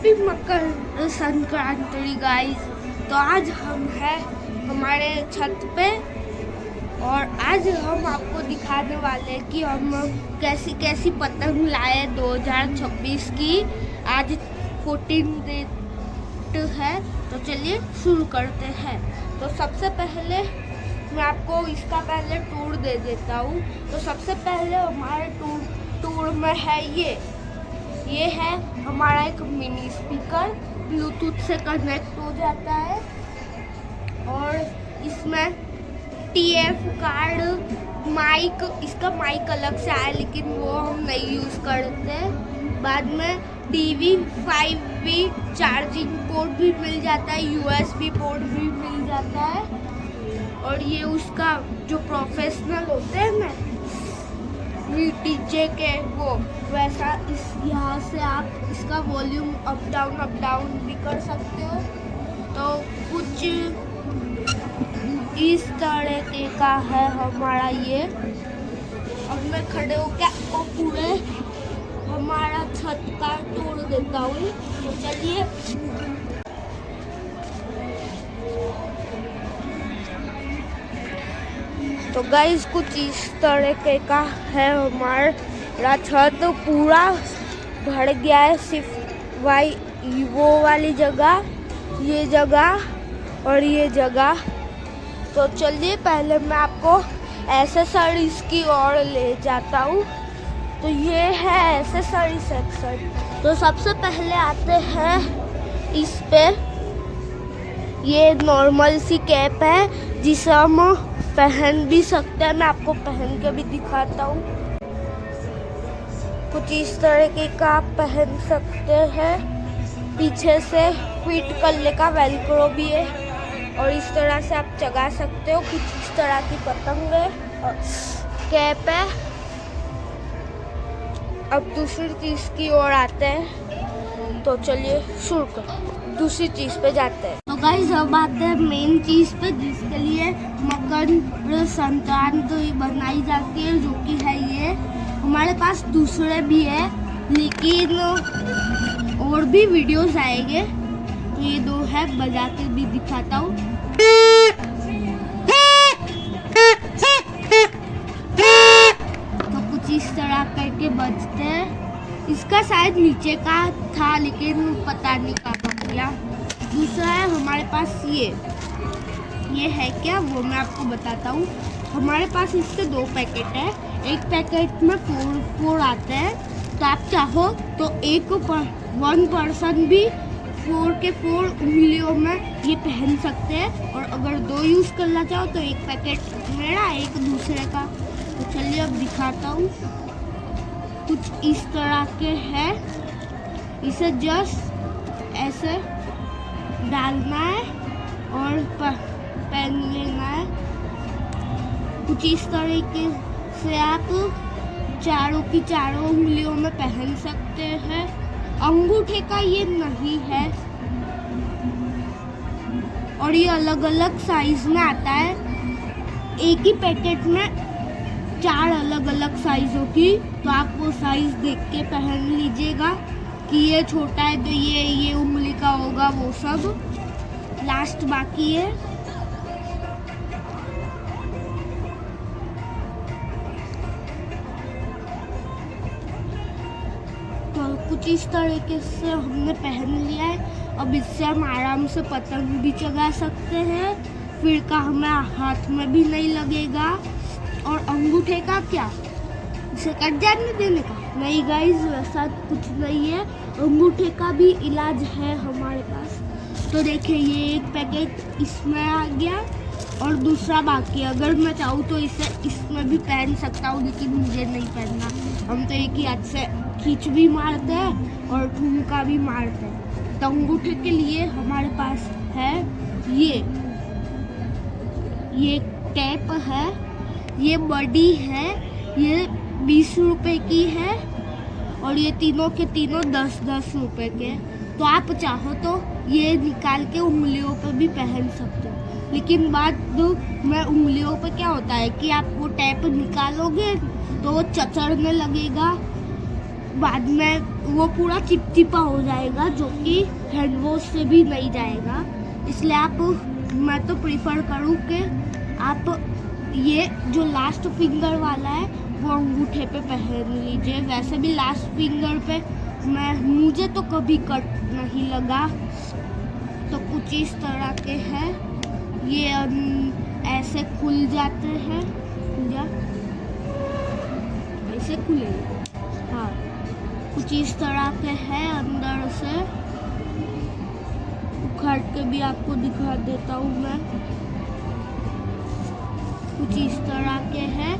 Happy Makar Sankranti guys. तो आज हम हैं हमारे छत पे और आज हम आपको दिखाने वाले हैं कि हम कैसी कैसी पतंग लाए 2026 की। आज 14 डेट है, तो चलिए शुरू करते हैं। तो सबसे पहले मैं आपको इसका पहले टूर दे देता हूँ। तो सबसे पहले हमारे टूर में है ये है हमारा एक मिनी स्पीकर, ब्लूटूथ से कनेक्ट हो जाता है और इसमें TF कार्ड माइक, इसका माइक अलग से आया लेकिन वो हम नहीं यूज़ करते। बाद में TV 5V चार्जिंग पोर्ट भी मिल जाता है, USB पोर्ट भी मिल जाता है। और ये उसका जो प्रोफेशनल होते हैं ना DJ के, वो वैसा इस यहाँ से आप इसका वॉल्यूम अप डाउन भी कर सकते हो। तो कुछ इस तरह का है हमारा ये। अब मैं खड़े होकर आपको पूरे हमारा छत का टूर देता हूँ। तो चलिए तो गाइस कुछ इस तरह का है हमारा छत। पूरा भर गया है, सिर्फ वो वाली जगह, ये जगह और ये जगह। तो चलिए पहले मैं आपको एक्सेसरीज की ओर ले जाता हूँ। तो ये है एक्सेसरी सेक्शन। तो सबसे पहले आते हैं इस पे। ये नॉर्मल सी कैप है जिसे हम पहन भी सकते हैं। मैं आपको पहन के भी दिखाता हूँ। कुछ इस तरह का आप पहन सकते हैं। पीछे से फिट करने का वेलक्रो भी है और इस तरह से आप चगा सकते हो। कुछ इस तरह की पतंग है और कैप है। अब दूसरी चीज़ की ओर आते हैं। तो चलिए शुरू कर दूसरी चीज़ पे जाते हैं। तो गाइस अब आते हैं मेन चीज़ पे, जिसके लिए मकर संक्रांति बनाई जाती है, जो कि है ये। हमारे पास दूसरे भी है लेकिन और भी वीडियोस आएंगे। तो ये दो है, बजा के भी दिखाता हूँ। तो कुछ इस तरह करके बजते हैं। इसका शायद नीचे का था लेकिन पता नहीं कहाँ पर गया। दूसरा है हमारे पास ये है क्या, वो मैं आपको बताता हूँ। हमारे पास इसके 2 पैकेट है। एक पैकेट में 4 आते हैं। तो आप चाहो तो 1 पर्सन भी 4 के 4 उंगलियों में ये पहन सकते हैं। और अगर 2 यूज़ करना चाहो तो एक पैकेट मेरा, एक दूसरे का। तो चलिए अब दिखाता हूँ। कुछ इस तरह के है। इसे जस्ट ऐसे डालना है और पहन लेना है। कुछ इस तरीके से आप चारों की चारों उंगलियों में पहन सकते हैं। अंगूठे का ये नहीं है और ये अलग अलग साइज में आता है। एक ही पैकेट में 4 अलग अलग साइजों की। तो आप वो साइज देख के पहन लीजिएगा कि ये छोटा है तो ये उंगली का होगा, वो सब लास्ट बाकी है। तो कुछ इस तरीके से हमने पहन लिया है। अब इससे हम आराम से पतंग भी चगा सकते हैं। फिर का हमें हाथ में भी नहीं लगेगा। और अंगूठे का क्या, इसे कट जाने देने का नहीं गाइस, वैसा कुछ नहीं है। अंगूठे का भी इलाज है हमारे पास। तो देखिए ये एक पैकेट इसमें आ गया और दूसरा बाकी। अगर मैं चाहूँ तो इसे इसमें भी पहन सकता हूँ लेकिन मुझे नहीं पहनना। हम तो एक ही हाथ से खींच भी मारते हैं और ठुमका भी मारते हैं। तो अंगूठे के लिए हमारे पास है ये टेप है। ये बड़ी है, ये 20 रुपए की है और ये तीनों के तीनों 10-10 रुपए के। तो आप चाहो तो ये निकाल के उंगलियों पर भी पहन सकते हो। लेकिन बात में उंगलियों पर क्या होता है कि आप वो टेप निकालोगे तो वो चचड़ने लगेगा बाद में वो पूरा चिपचिपा हो जाएगा, जो कि हैंड वॉश से भी नहीं जाएगा। इसलिए मैं तो प्रीफर करूँ कि आप ये जो लास्ट फिंगर वाला है वो अंगूठे पे पहन लीजिए। वैसे भी लास्ट फिंगर पे मुझे तो कभी कट नहीं लगा। तो कुछ इस तरह के हैं ये, ऐसे खुल जाते हैं, ऐसे खुले, हाँ कुछ इस तरह के हैं। अंदर से उखाड़ के भी आपको दिखा देता हूँ मैं। कुछ इस तरह के हैं।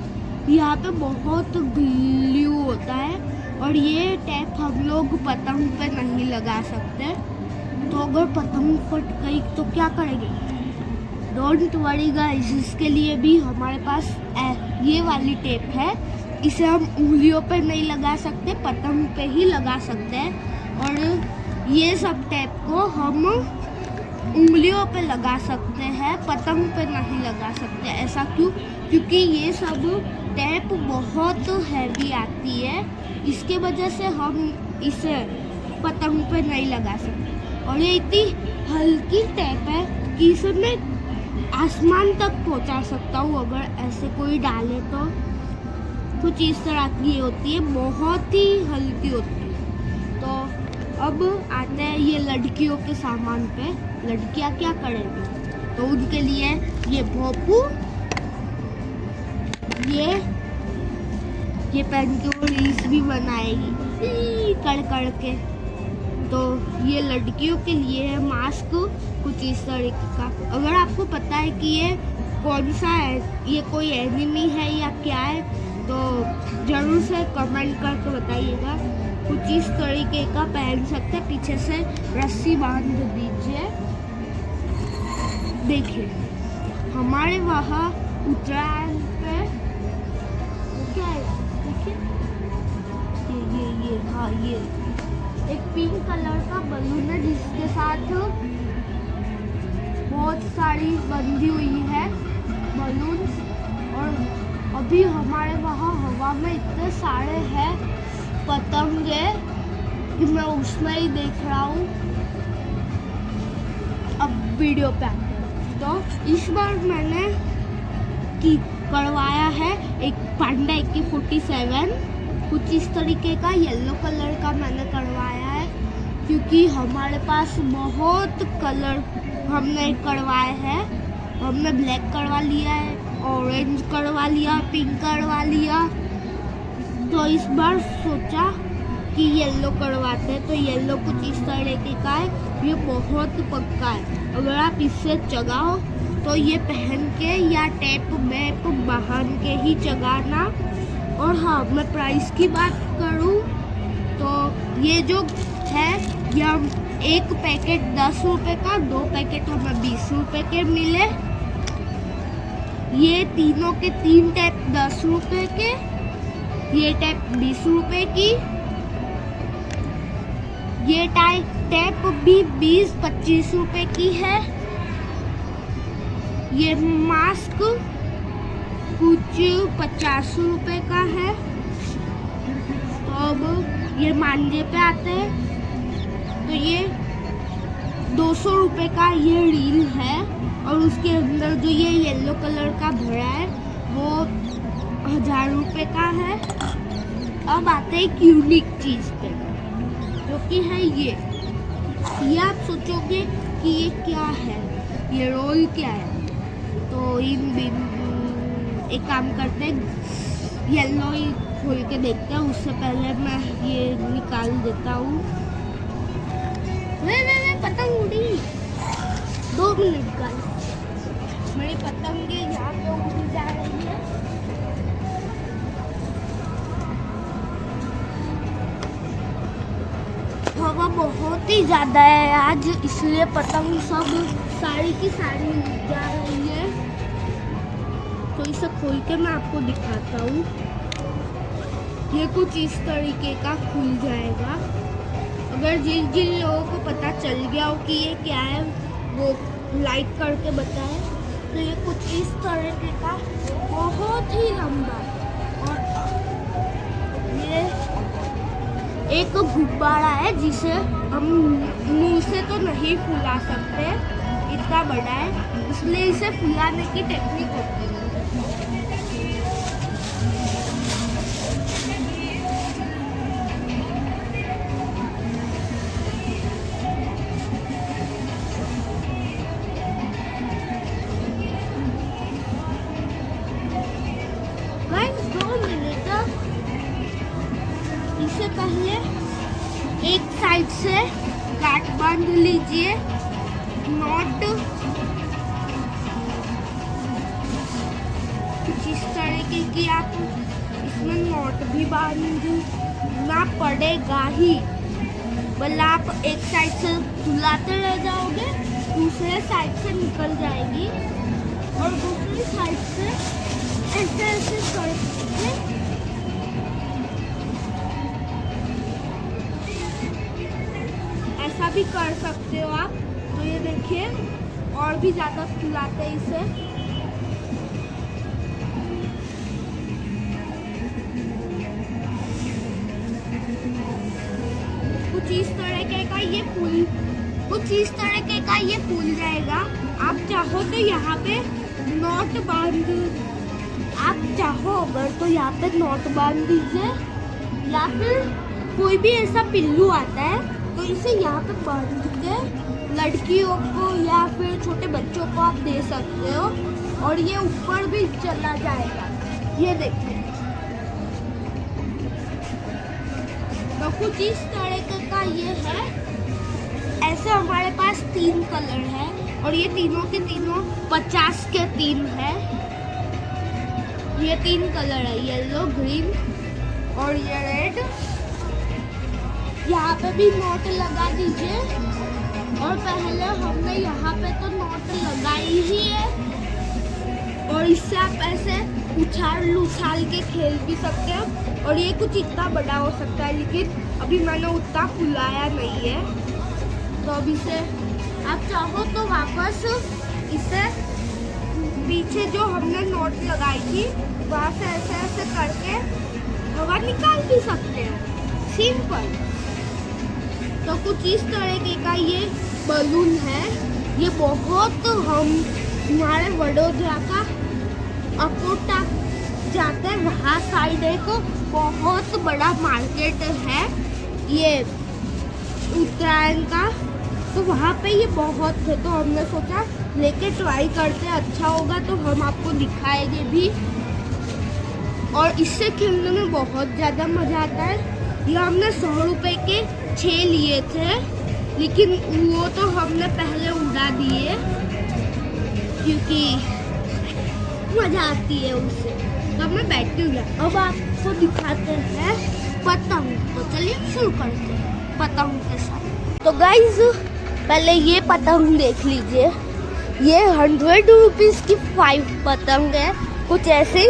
यहाँ पे बहुत ग्लू होता है और ये टैप हम लोग पतंग पे नहीं लगा सकते। तो अगर पतंग फट गई तो क्या करेंगे? डोंट वरी गाइस, इसके लिए भी हमारे पास ये वाली टेप है। इसे हम उंगलियों पे नहीं लगा सकते, पतंग पे ही लगा सकते हैं। और ये सब टेप को हम उंगलियों पे लगा सकते हैं, पतंग पे नहीं लगा सकते। ऐसा क्यों? क्योंकि ये सब टेप बहुत हैवी आती है, इसके वजह से हम इसे पतंग पे नहीं लगा सकते। और ये इतनी हल्की टेप है कि इसे मैं आसमान तक पहुंचा सकता हूँ अगर ऐसे कोई डाले तो। कुछ इस तरह की होती है, बहुत ही हल्की होती है। तो अब आते हैं ये लड़कियों के सामान पे। लड़कियां क्या करेंगी? तो उनके लिए ये भोपू, ये पहन के वो रील्स भी बनाएगी कड़ के। तो ये लड़कियों के लिए है मास्क, कुछ इस तरीके का। अगर आपको पता है कि ये कौन सा है, ये कोई एनिमी है या क्या है, तो जरूर से कमेंट करके बताइएगा। कुछ इस तरीके का पहन सकते, पीछे से रस्सी बांध दीजिए। देखिए हमारे वहाँ उत्तरायण पे क्या है, देखिए ये हाँ, ये एक पिंक कलर का बलून है जिसके साथ बहुत सारी बंधी हुई है बलून्स। और अभी हमारे वहाँ हवा में इतने सारे हैं पतंगे कि मैं उसमें ही देख रहा हूँ। अब वीडियो पे आते हैं। तो इस बार मैंने करवाया है एक पांडा AK-47, कुछ इस तरीके का येलो कलर का मैंने करवाया है, क्योंकि हमारे पास बहुत कलर हमने करवाए हैं। हमने ब्लैक करवा लिया है, ऑरेंज करवा लिया, पिंक करवा लिया। तो इस बार सोचा कि येलो करवाते हैं। तो येलो कुछ इस तरीके का है, ये बहुत पक्का है। अगर आप इससे चगाओ तो ये पहन के या टेप वेप बांध के ही चगाना। और हाँ, मैं प्राइस की बात करूँ तो ये जो है, यह एक पैकेट 10 रुपये का, 2 पैकेट हमें 20 रुपये के मिले। ये तीनों के 3 टैप 10 रुपये के, ये टैप 20 रुपये की, ये टैप भी 20-25 रुपये की है। ये मास्क कुछ 50 रुपये का है। तो अब ये मांझे पे आते हैं। तो ये 200 रुपये का ये रील है, और उसके अंदर जो ये येलो कलर का भरा है वो 1000 रुपये का है। अब आते हैं एक यूनिक चीज़ पे, जो कि है ये आप सोचोगे कि ये क्या है, ये रोल क्या है। तो एक काम करते हैं, येलो ही खोल के देखते हैं। उससे पहले मैं ये निकाल देता हूँ। वे पतंग उड़ी, 2 मिनट का मेरी पतंगे यहाँ पे उड़ जा रही है। हवा बहुत ही ज़्यादा है आज, इसलिए पतंग सब सारी की सारी उड़ जा रही है। तो इसे खोल के मैं आपको दिखाता हूँ। ये कुछ इस तरीके का खुल जाएगा। अगर जिन लोगों को पता चल गया हो कि ये क्या है, वो लाइक करके बताएं। तो ये कुछ इस तरीके का बहुत ही लंबा, और ये एक गुब्बारा है जिसे हम मुंह से तो नहीं फुला सकते, इतना बड़ा है, इसलिए इसे फुलाने की टेक्निक होती है। इससे पहले एक साइड से गांठ बांध लीजिए, नॉट कुछ इस तरीके की आप इसमें नॉट भी बांधना पड़ेगा ही, बल्कि आप एक साइड से फुलाते रह जाओगे, दूसरे साइड से निकल जाएगी और दूसरी साइड से ऐसे ऐसे करके ऐसा भी कर सकते हो आप। तो ये देखिए और भी ज़्यादा फुलाते हैं इसे। कुछ इस तरीके का ये फूल जाएगा। आप चाहो तो यहाँ पे नॉट बांध, आप चाहो अगर तो यहाँ पे नॉट बांध दीजिए, या फिर कोई भी ऐसा पिल्लू आता है तो इसे यहाँ पे बांध के लड़कियों को या फिर छोटे बच्चों को आप दे सकते हो और ये ऊपर भी चला जाएगा। ये देखिए, तो कुछ इस तरीके का ये है। ऐसे हमारे पास 3 कलर है और ये तीनों के तीनों 50 के 3 है। ये 3 कलर है, येलो, ग्रीन और ये रेड। यहाँ पे भी नोट लगा दीजिए, और पहले हमने यहाँ पे तो नोट लगाई ही है, और इससे आप ऐसे उछाल के खेल भी सकते हो। और ये कुछ इतना बड़ा हो सकता है, लेकिन अभी मैंने उतना फुलाया नहीं है, तो अब इसे आप चाहो तो वापस इसे पीछे जो हमने नोट लगाई थी वहाँ से ऐसे ऐसे करके हवा निकाल भी सकते हैं, सिंपल। तो कुछ इस तरीके का ये बलून है। ये बहुत हमारे वडोदरा का अकोटा जाते हैं, वहाँ साइड एक बहुत बड़ा मार्केट है ये उत्तरायण का, तो वहाँ पे ये बहुत थे, तो हमने सोचा लेके ट्राई करते, अच्छा होगा तो हम आपको दिखाएंगे भी। और इससे खेलने में बहुत ज़्यादा मज़ा आता है। ये हमने 100 रुपए के 6 लिए थे, लेकिन वो तो हमने पहले उड़ा दिए क्योंकि मज़ा आती है उससे। तो मैं बैठी हूँ। अब आपको दिखाते हैं पतंग, तो चलिए शुरू करते हैं पतंग के साथ। तो गाइज पहले ये पतंग देख लीजिए, ये 100 रुपीज़ की 5 पतंग है, कुछ ऐसी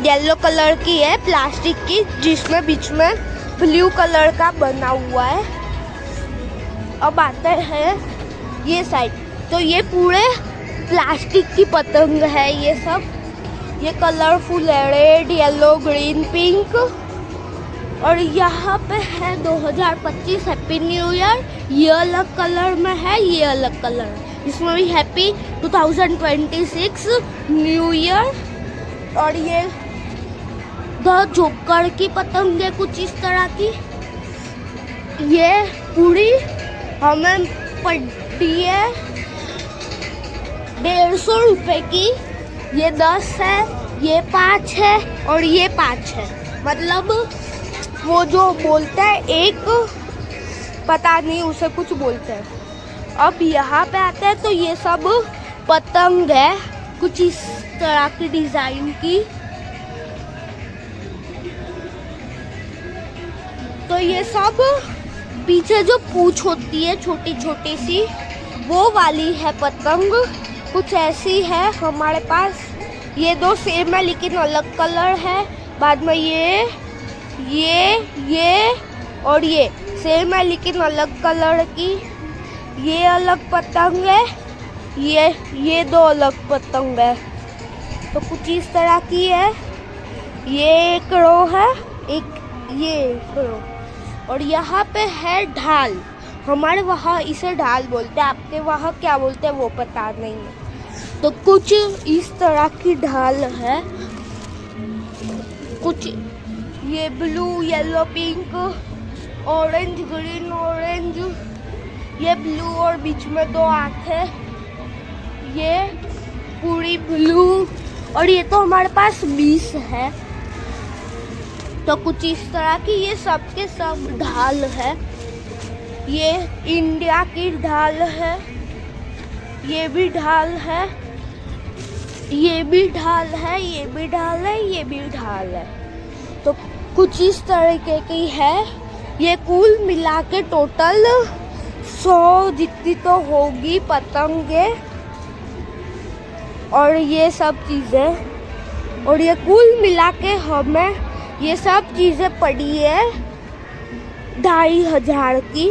येलो कलर की है, प्लास्टिक की, जिसमें बीच में ब्लू कलर का बना हुआ है। अब आते हैं ये साइड, तो ये पूरे प्लास्टिक की पतंग है, ये सब ये कलरफुल है, रेड, येलो, ग्रीन, पिंक। और यहाँ पे है 2025 हैप्पी न्यू ईयर, ये अलग कलर में है, ये अलग कलर है, इसमें भी हैप्पी 2026 न्यू ईयर। और ये द जोकर की पतंग है, कुछ इस तरह की। ये पूरी हमें पड़ी है 150 रुपए की। ये 10 है, ये 5 है और ये 5 है, मतलब वो जो बोलता है एक, पता नहीं उसे कुछ बोलते हैं। अब यहाँ पे आते हैं तो ये सब पतंग है, कुछ इस तरह की डिजाइन की। तो ये सब पीछे जो पूंछ होती है छोटी छोटी सी, वो वाली है पतंग, कुछ ऐसी है हमारे पास। ये 2 सेम है लेकिन अलग कलर है। बाद में ये और ये सेम है लेकिन अलग कलर की। ये अलग पतंग है, ये 2 अलग पतंग है। तो कुछ इस तरह की है। ये एक रो है, एक ये एक रो। और यहाँ पे है ढाल। हमारे वहाँ इसे ढाल बोलते हैं, आपके वहाँ क्या बोलते हैं वो पता नहीं है। तो कुछ इस तरह की ढाल है, कुछ ये blue yellow pink orange green orange, ये ब्लू और बीच में 2 आंखें, ये पूरी ब्लू, और ये तो हमारे पास 20 है। तो कुछ इस तरह की ये सब के सब ढाल है। ये इंडिया की ढाल है, ये भी ढाल है, ये भी ढाल है, ये भी ढाल है, ये भी ढाल है। तो कुछ इस तरीके की है। ये कुल मिला के टोटल 100 जितनी तो होगी पतंगे और ये सब चीज़ें, और ये कुल मिला के हमें ये सब चीज़ें पड़ी है 2500 की,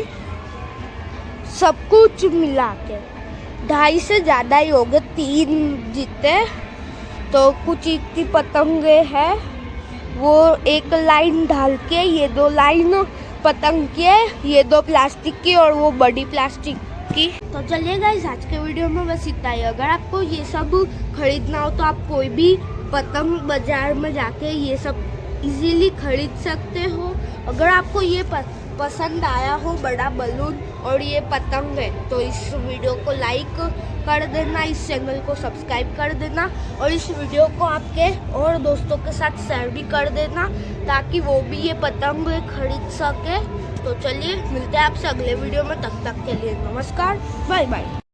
सब कुछ मिला के 2.5 से ज़्यादा ही हो गए, 3 जितने। तो कुछ इतनी पतंगे हैं, वो एक लाइन डाल के, ये 2 लाइन पतंग के, ये 2 प्लास्टिक की और वो बड़ी प्लास्टिक की। तो चलिए गाइस, आज के वीडियो में बस इतना ही। अगर आपको ये सब खरीदना हो तो आप कोई भी पतंग बाजार में जाके ये सब इजीली खरीद सकते हो। अगर आपको ये पसंद आया हो बड़ा बलून और ये पतंग है, तो इस वीडियो को लाइक कर देना, इस चैनल को सब्सक्राइब कर देना और इस वीडियो को आपके और दोस्तों के साथ शेयर भी कर देना ताकि वो भी ये पतंग खरीद सके। तो चलिए मिलते हैं आपसे अगले वीडियो में, तब तक के लिए नमस्कार, बाय बाय।